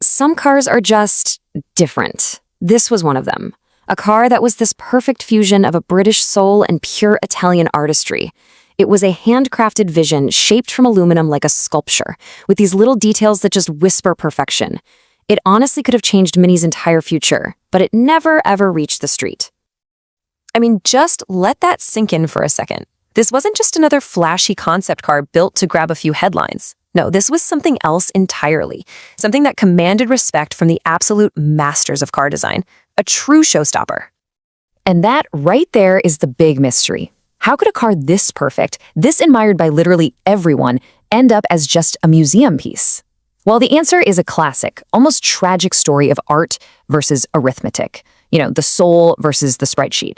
Some cars are just different. This was one of them. A car that was this perfect fusion of a British soul and pure Italian artistry. It was a handcrafted vision shaped from aluminum like a sculpture, with these little details that just whisper perfection. It honestly could have changed Mini's entire future, but it never ever reached the street. I mean, just let that sink in for a second. This wasn't just another flashy concept car built to grab a few headlines. No, this was something else entirely. Something that commanded respect from the absolute masters of car design. A true showstopper. And that right there is the big mystery. How could a car this perfect, this admired by literally everyone, end up as just a museum piece? Well, the answer is a classic, almost tragic story of art versus arithmetic. The soul versus the spreadsheet.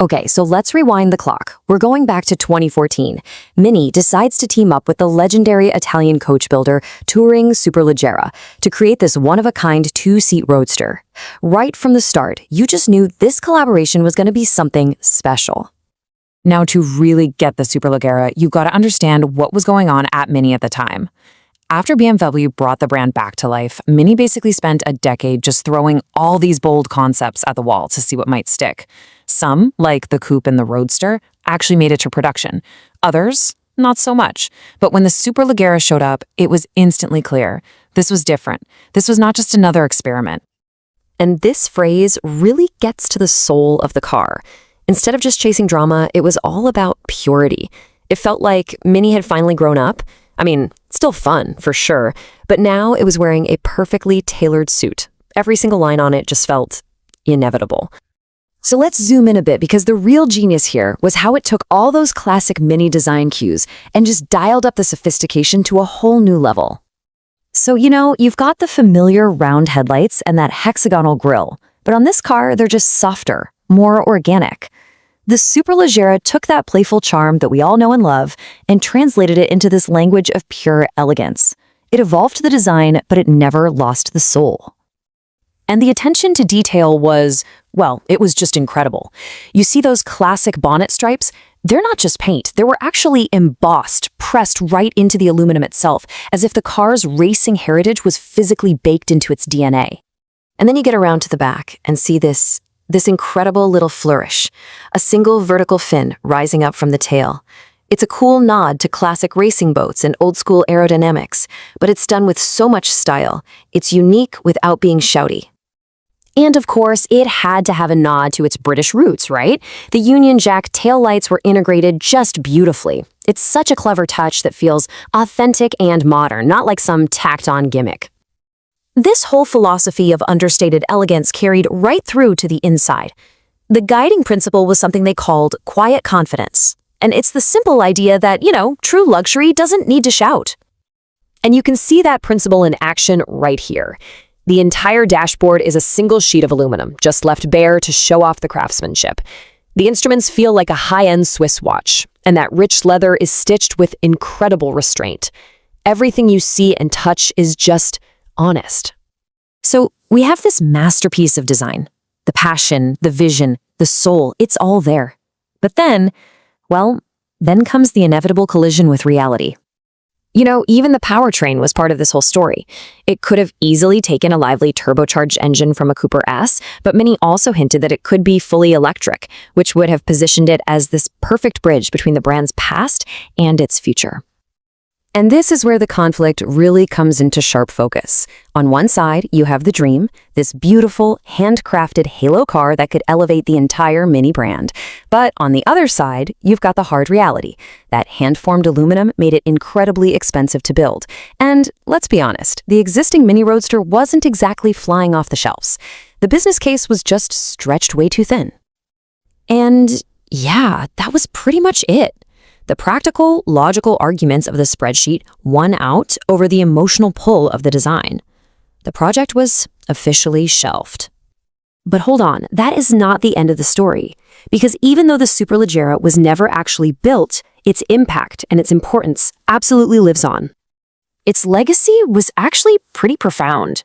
Okay, so let's rewind the clock. We're going back to 2014. Mini decides to team up with the legendary Italian coach builder Touring Superleggera to create this one-of-a-kind two-seat Roadster. Right from the start, you just knew this collaboration was going to be something special. Now, to really get the Superleggera, you got to understand what was going on at Mini at the time. After BMW brought the brand back to life, Mini basically spent a decade just throwing all these bold concepts at the wall to see what might stick. Some, like the coupe and the Roadster, actually made it to production. Others, not so much. But when the Superleggera showed up, it was instantly clear. This was different. This was not just another experiment. And this phrase really gets to the soul of the car. Instead of just chasing drama, it was all about purity. It felt like Mini had finally grown up. I mean, still fun, for sure, but now it was wearing a perfectly tailored suit. Every single line on it just felt inevitable. So let's zoom in a bit, because the real genius here was how it took all those classic Mini design cues and just dialed up the sophistication to a whole new level. So, you've got the familiar round headlights and that hexagonal grille, but on this car, they're just softer, more organic. The Superleggera took that playful charm that we all know and love and translated it into this language of pure elegance. It evolved the design, but it never lost the soul. And the attention to detail was, it was just incredible. You see those classic bonnet stripes? They're not just paint. They were actually embossed, pressed right into the aluminum itself, as if the car's racing heritage was physically baked into its DNA. And then you get around to the back and see this incredible little flourish, a single vertical fin rising up from the tail. It's a cool nod to classic racing boats and old-school aerodynamics, but it's done with so much style. It's unique without being shouty. And of course, it had to have a nod to its British roots, right? The Union Jack taillights were integrated just beautifully. It's such a clever touch that feels authentic and modern, not like some tacked-on gimmick. This whole philosophy of understated elegance carried right through to the inside. The guiding principle was something they called quiet confidence. And it's the simple idea that, true luxury doesn't need to shout. And you can see that principle in action right here. The entire dashboard is a single sheet of aluminum, just left bare to show off the craftsmanship. The instruments feel like a high-end Swiss watch, and that rich leather is stitched with incredible restraint. Everything you see and touch is just honest. So we have this masterpiece of design. The passion, the vision, the soul, it's all there. But then comes the inevitable collision with reality. Even the powertrain was part of this whole story. It could have easily taken a lively turbocharged engine from a Cooper S, but Mini also hinted that it could be fully electric, which would have positioned it as this perfect bridge between the brand's past and its future. And this is where the conflict really comes into sharp focus. On one side, you have the dream, this beautiful, handcrafted halo car that could elevate the entire Mini brand. But on the other side, you've got the hard reality. That hand-formed aluminum made it incredibly expensive to build. And let's be honest, the existing Mini Roadster wasn't exactly flying off the shelves. The business case was just stretched way too thin. And yeah, that was pretty much it. The practical, logical arguments of the spreadsheet won out over the emotional pull of the design. The project was officially shelved. But hold on, that is not the end of the story. Because even though the Superleggera was never actually built, its impact and its importance absolutely lives on. Its legacy was actually pretty profound.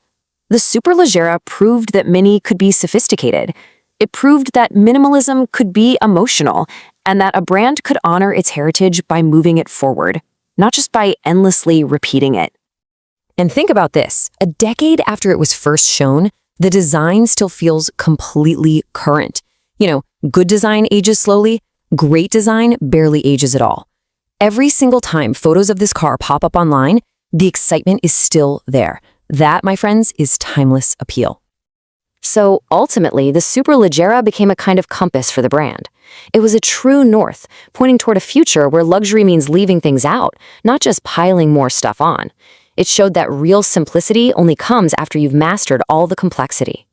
The Superleggera proved that Mini could be sophisticated. It proved that minimalism could be emotional, and that a brand could honor its heritage by moving it forward, not just by endlessly repeating it. And think about this. A decade after it was first shown, the design still feels completely current. Good design ages slowly, great design barely ages at all. Every single time photos of this car pop up online, the excitement is still there. That, my friends, is timeless appeal. So ultimately, the Superleggera became a kind of compass for the brand. It was a true north, pointing toward a future where luxury means leaving things out, not just piling more stuff on. It showed that real simplicity only comes after you've mastered all the complexity.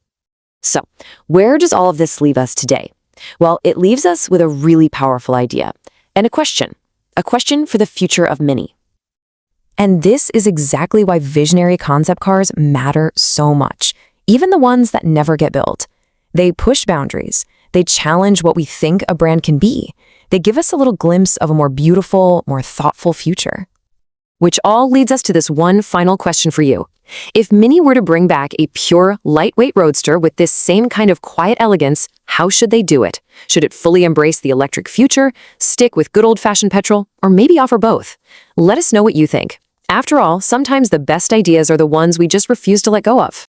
So, where does all of this leave us today? Well, it leaves us with a really powerful idea and a question for the future of Mini. And this is exactly why visionary concept cars matter so much, even the ones that never get built. They push boundaries. They challenge what we think a brand can be. They give us a little glimpse of a more beautiful, more thoughtful future. Which all leads us to this one final question for you. If Mini were to bring back a pure, lightweight Roadster with this same kind of quiet elegance, how should they do it? Should it fully embrace the electric future, stick with good old-fashioned petrol, or maybe offer both? Let us know what you think. After all, sometimes the best ideas are the ones we just refuse to let go of.